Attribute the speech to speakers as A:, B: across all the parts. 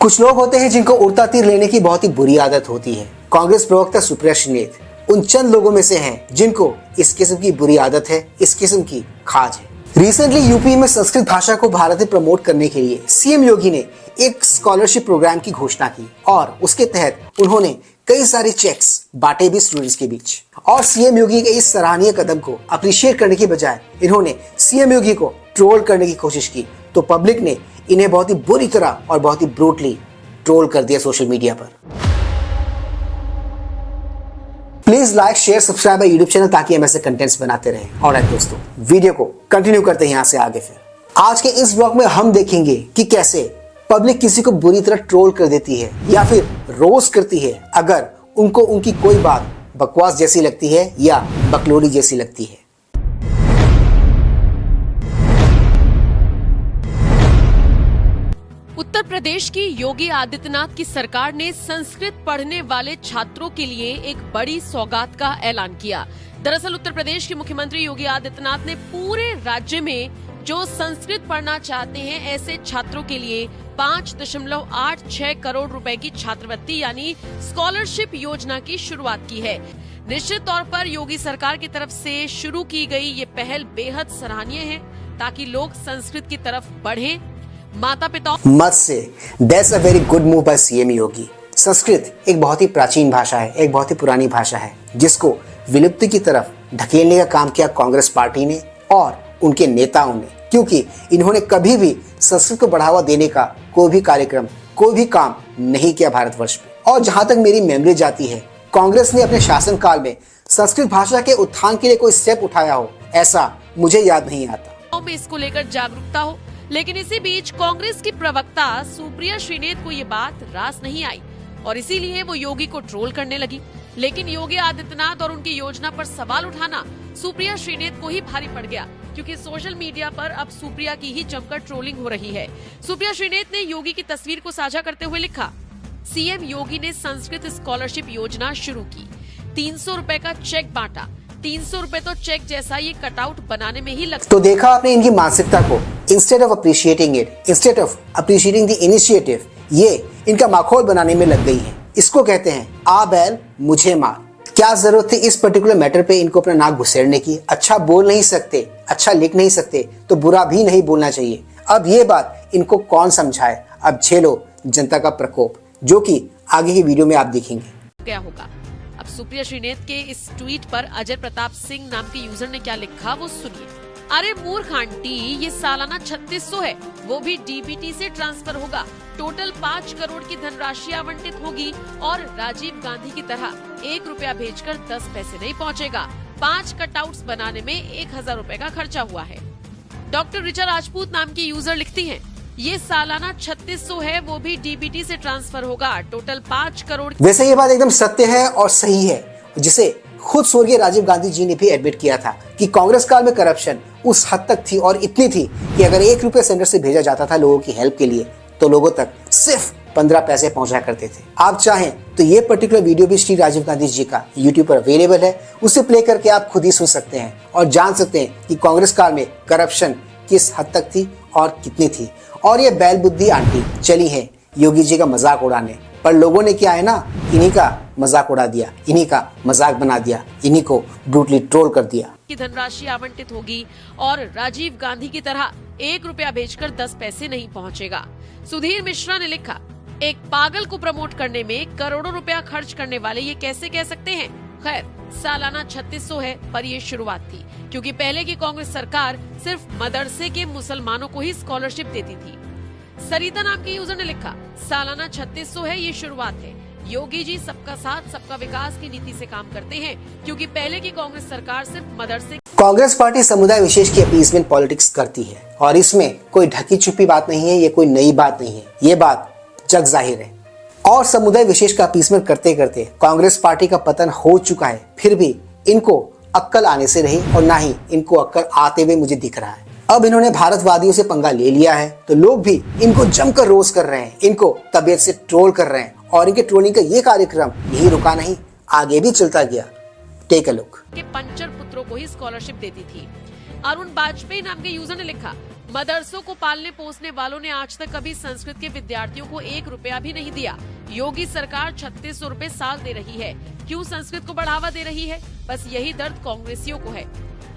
A: कुछ लोग होते हैं जिनको उड़ता तीर लेने की बहुत ही बुरी आदत होती है। कांग्रेस प्रवक्ता सुप्रिया श्रीनेत उन चंद लोगों में से हैं जिनको इस किस्म की बुरी आदत है, इस किस्म की खाज है। रिसेंटली यूपी में संस्कृत भाषा को भारत में प्रमोट करने के लिए सीएम योगी ने एक स्कॉलरशिप प्रोग्राम की घोषणा की और उसके तहत उन्होंने कई सारे चेक्स बांटे भी स्टूडेंट्स के बीच। और सीएम योगी के इस सराहनीय कदम को अप्रिशिएट करने के बजाय इन्होंने सीएम योगी को ट्रोल करने की कोशिश की, तो पब्लिक ने इन्हें बहुत ही बुरी तरह और बहुत ही ब्रूटली ट्रोल कर दिया सोशल मीडिया पर। Please like, share, subscribe my YouTube channel ताकि हम ऐसे कंटेंट्स बनाते रहें। और दोस्तों, वीडियो को कंटिन्यू करते हैं यहाँ से आगे। फिर आज के इस ब्लॉग में हम देखेंगे कि कैसे पब्लिक किसी को बुरी तरह ट्रोल कर देती है या फिर रोस्ट करती है अगर उनको उनकी कोई बात बकवास जैसी लगती है या बकलोड़ी जैसी लगती है।
B: उत्तर प्रदेश की योगी आदित्यनाथ की सरकार ने संस्कृत पढ़ने वाले छात्रों के लिए एक बड़ी सौगात का ऐलान किया। दरअसल उत्तर प्रदेश के मुख्यमंत्री योगी आदित्यनाथ ने पूरे राज्य में जो संस्कृत पढ़ना चाहते हैं ऐसे छात्रों के लिए 5.86 करोड़ रुपए की छात्रवृत्ति यानी स्कॉलरशिप योजना की शुरुआत की है। निश्चित तौर पर योगी सरकार की तरफ से शुरू की गई ये पहल बेहद सराहनीय है ताकि लोग संस्कृत की तरफ बढ़ें। माता पिता
A: मत से that's a very good move by CM Yogi. Sanskrit एक बहुत ही प्राचीन भाषा है, एक बहुत ही पुरानी भाषा है जिसको विलुप्ति की तरफ ढकेलने का काम किया कांग्रेस पार्टी ने और उनके नेताओं ने, क्योंकि इन्होंने कभी भी संस्कृत को बढ़ावा देने का कोई भी कार्यक्रम, कोई भी काम नहीं किया भारतवर्ष में। और जहां तक मेरी मेमोरी जाती है, कांग्रेस ने अपने शासनकाल में संस्कृत भाषा के उत्थान के लिए कोई स्टेप उठाया हो ऐसा मुझे याद नहीं आता।
B: में इसको लेकर जागरूकता हो, लेकिन इसी बीच कांग्रेस की प्रवक्ता सुप्रिया श्रीनेत को ये बात रास नहीं आई और इसीलिए वो योगी को ट्रोल करने लगी। लेकिन योगी आदित्यनाथ और उनकी योजना पर सवाल उठाना सुप्रिया श्रीनेत को ही भारी पड़ गया, क्योंकि सोशल मीडिया पर अब सुप्रिया की ही जमकर ट्रोलिंग हो रही है। सुप्रिया श्रीनेत ने योगी की तस्वीर को साझा करते हुए लिखा, सीएम योगी ने संस्कृत स्कॉलरशिप योजना शुरू की, 300 रुपए का चेक बांटा। 300 रुपए तो चेक जैसा ये कटआउट बनाने में ही लगता।
A: तो देखा आपने इनकी मानसिकता को। Instead of appreciating it, instead of appreciating the initiative, ये इनका माहौल बनाने में लग गई है। इसको कहते हैं आ बैल मुझे मार। क्या जरूरत थी इस पर्टिकुलर मैटर पे इनको अपना नाक घुसेड़ने की? अच्छा बोल नहीं सकते, अच्छा लिख नहीं सकते तो बुरा भी नहीं बोलना चाहिए। अब ये बात इनको कौन समझाए? अब झेलो जनता का प्रकोप, जो कि आगे की वीडियो में आप देखेंगे
B: क्या होगा। अब सुप्रिया श्रीनेत के इस ट्वीट पर अजय प्रताप सिंह नाम के यूजर ने क्या लिखा वो सुनिए। अरे मूर्ख आंटी, ये सालाना 3600 है, वो भी डीबीटी से ट्रांसफर होगा। टोटल 5 करोड़ की धनराशि आवंटित होगी और राजीव गांधी की तरह 1 रुपया भेजकर 10 पैसे नहीं पहुंचेगा। 5 कटआउट्स बनाने में 1000 रुपए का खर्चा हुआ है। डॉक्टर ऋचा राजपूत नाम की यूजर लिखती हैं, ये सालाना 3600 है, वो भी डीबीटी से ट्रांसफर होगा। टोटल 5 करोड़।
A: वैसे ये बात एकदम सत्य है और सही है, जिसे खुद स्वर्गीय राजीव गांधी जी ने भी एडमिट किया था कि कांग्रेस काल में करप्शन उस हद तक थी और इतनी थी कि अगर 1 रुपया सेंटर से भेजा जाता था लोगों की हेल्प के लिए तो लोगों तक सिर्फ 15 पैसे पहुंचा करते थे। आप चाहें तो ये पर्टिकुलर वीडियो भी श्री राजीव गांधी जी का यूट्यूब पर अवेलेबल है, उसे प्ले करके आप खुद ही सुन सकते हैं और जान सकते हैं कि कांग्रेस काल में करप्शन किस हद तक थी और कितनी थी। और ये बैल बुद्धि आंटी चली है योगी जी का मजाक उड़ाने, पर लोगों ने क्या है ना, इन्हीं का मजाक उड़ा दिया, इन्हीं का मजाक बना दिया, इन्हीं को ब्रूटली ट्रोल कर दिया।
B: की धनराशि आवंटित होगी और राजीव गांधी की तरह 1 रुपया भेजकर 10 पैसे नहीं पहुंचेगा। सुधीर मिश्रा ने लिखा, एक पागल को प्रमोट करने में करोड़ों रुपया खर्च करने वाले ये कैसे कह सकते हैं। खैर, सालाना 3600 है, पर ये शुरुआत थी, क्योंकि पहले की कांग्रेस सरकार सिर्फ मदरसे के मुसलमानों को ही स्कॉलरशिप देती थी। सरिता नाम के यूजर ने लिखा, सालाना 3600 है, ये शुरुआत है। योगी जी सबका साथ सबका विकास की नीति से काम करते हैं, क्योंकि पहले की कांग्रेस सरकार सिर्फ मदरसे।
A: कांग्रेस पार्टी समुदाय विशेष की अपीसमेंट पॉलिटिक्स करती है और इसमें कोई ढकी छुपी बात नहीं है, ये कोई नई बात नहीं है, ये बात जग जाहिर है। और समुदाय विशेष का अपीसमेंट करते करते कांग्रेस पार्टी का पतन हो चुका है, फिर भी इनको अक्कल आने से रही और ना ही इनको अक्कल आते हुए मुझे दिख रहा है। अब इन्होंने भारतवादियों से पंगा ले लिया है तो लोग भी इनको जमकर रोज कर रहे हैं, इनको तबीयत से ट्रोल कर रहे हैं और इनके ट्रोलिंग का ये कार्यक्रम यही रुका नहीं, आगे भी चलता गया। Take a look.
B: के पंचर पुत्रों को ही स्कॉलरशिप देती थी। अरुण वाजपेयी नाम के यूजर ने लिखा, मदरसों को पालने पोसने वालों ने आज तक कभी संस्कृत के विद्यार्थियों को 1 रुपया भी नहीं दिया। योगी सरकार 3600 रुपए साल दे रही है। क्यों संस्कृत को बढ़ावा दे रही है? बस यही दर्द कांग्रेसियों को है।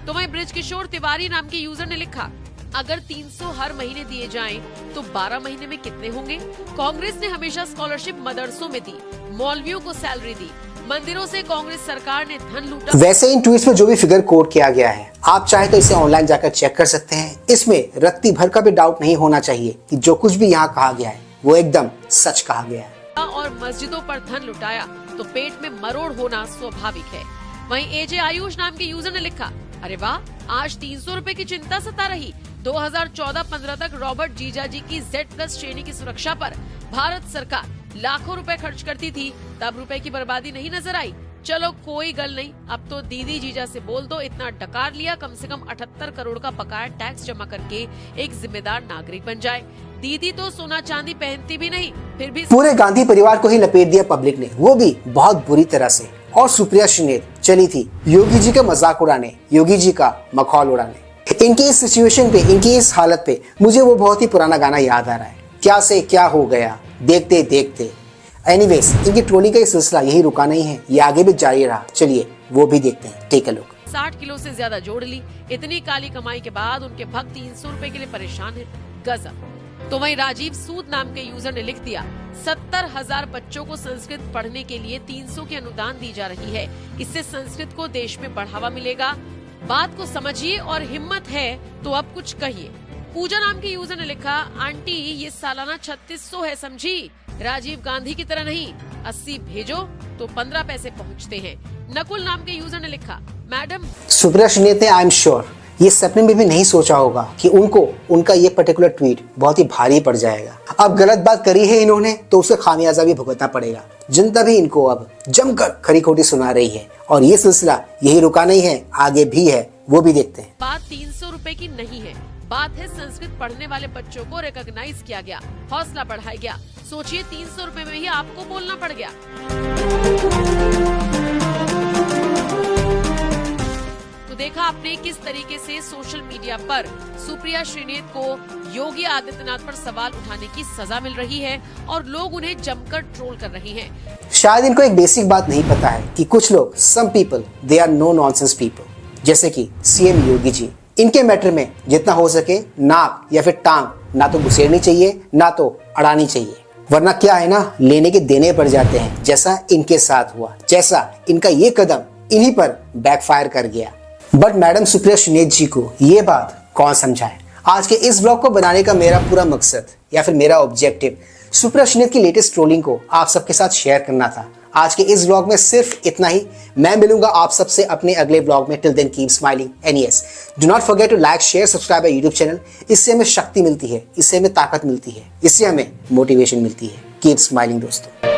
B: तो वहीं ब्रिज किशोर तिवारी नाम के यूजर ने लिखा, अगर 300 हर महीने दिए जाएं, तो 12 महीने में कितने होंगे? कांग्रेस ने हमेशा स्कॉलरशिप मदरसों में दी, मौलवियों को सैलरी दी, मंदिरों से कांग्रेस सरकार ने धन लूटा।
A: वैसे इन ट्वीट्स में जो भी फिगर कोट किया गया है, आप चाहे तो इसे ऑनलाइन जाकर चेक कर सकते हैं। इसमें रत्ती भर का भी डाउट नहीं होना चाहिए कि जो कुछ भी यहाँ कहा गया है वो एकदम सच कहा गया है।
B: और मस्जिदों पर धन लुटाया तो पेट में मरोड़ होना स्वाभाविक है। वहीं एजे आयुष नाम के यूजर ने लिखा, अरे वाह, आज 300 रुपए की चिंता सता रही। 2014-15 तक रॉबर्ट जीजाजी की Z+ श्रेणी की सुरक्षा पर भारत सरकार लाखों रुपए खर्च करती थी, तब रुपए की बर्बादी नहीं नजर आई। चलो कोई गल नहीं, अब तो दीदी जीजा से बोल दो, इतना डकार लिया, कम से कम 78 करोड़ का बकाया टैक्स जमा करके एक जिम्मेदार नागरिक बन जाए। दीदी तो सोना चांदी पहनती भी नहीं, फिर भी
A: पूरे गांधी परिवार को ही लपेट दिया पब्लिक ने, वो भी बहुत बुरी तरह से। और सुप्रिया श्रीनेत चली थी योगी जी का मजाक उड़ाने, योगी जी का मखौल उड़ाने। इनकी इस सिचुएशन पे, इनकी इस हालत पे मुझे वो बहुत ही पुराना गाना याद आ रहा है, क्या से क्या हो गया देखते देखते। एनीवेज, इनकी ट्रोलिंग का ये सिलसिला यही रुका नहीं है, ये आगे भी जारी रहा। चलिए वो भी देखते हैं, टेक अ लुक।
B: 60 किलो से ज्यादा जोड़ ली। इतनी काली कमाई के बाद उनके भक्त 300 रुपए के लिए परेशान हैं। गजब। तो वहीं राजीव सूद नाम के यूजर ने लिख दिया, 70,000 बच्चों को संस्कृत पढ़ने के लिए 300 की अनुदान दी जा रही है। इससे संस्कृत को देश में बढ़ावा मिलेगा। बात को समझिए और हिम्मत है तो अब कुछ कहिए। पूजा नाम के यूजर ने लिखा, आंटी ये सालाना 3600 है, समझी? राजीव गांधी की तरह नहीं, 80 भेजो तो 15 पैसे पहुंचते हैं। नकुल नाम के यूजर ने लिखा, मैडम
A: सुप्रिया श्रीनेत ने आई एम श्योर ये सपने में भी नहीं सोचा होगा कि उनको उनका ये पर्टिकुलर ट्वीट बहुत ही भारी पड़ जाएगा। अब गलत बात करी है इन्होंने तो उसे खामियाजा भी भुगतना पड़ेगा। जनता भी इनको अब जमकर खरी खोटी सुना रही है और ये सिलसिला यही रुका नहीं है, आगे भी है, वो भी देखते हैं।
B: बात 300 रुपए की नहीं है, बात है संस्कृत पढ़ने वाले बच्चों को रिकॉग्नाइज किया गया, हौसला बढ़ाया गया। सोचिए 300 रुपए में ही आपको बोलना पड़ गया। तो देखा आपने किस तरीके से सोशल मीडिया पर सुप्रिया श्रीनेत को योगी आदित्यनाथ पर सवाल उठाने की सजा मिल रही है और लोग उन्हें जमकर ट्रोल कर रहे हैं।
A: शायद इनको एक बेसिक बात नहीं पता है कि कुछ लोग, some people they are no nonsense people, जैसे कि सीएम योगी जी। इनके मैटर में जितना हो सके नाक या फिर टांग ना तो घुसेड़नी चाहिए ना तो अड़ानी चाहिए, वरना क्या है ना, लेने के देने पड़ जाते हैं, जैसा इनके साथ हुआ, जैसा इनका ये कदम इन्हीं पर बैकफायर कर गया। बट मैडम सुप्रिया श्रीनेत जी को ये बात कौन समझाए। आज के इस ब्लॉग को बनाने का मेरा पूरा मकसद या फिर मेरा ऑब्जेक्टिव सुप्रिया श्रीनेत की लेटेस्ट ट्रोलिंग को आप सबके साथ शेयर करना था। आज के इस ब्लॉग में सिर्फ इतना ही। मैं मिलूंगा आप सबसे अपने अगले ब्लॉग में। Till then keep smiling and yes, do not forget to like, share, subscribe my YouTube channel. इससे हमें शक्ति मिलती है, इससे हमें ताकत मिलती है, इससे हमें मोटिवेशन मिलती है। कीप स्माइलिंग दोस्तों।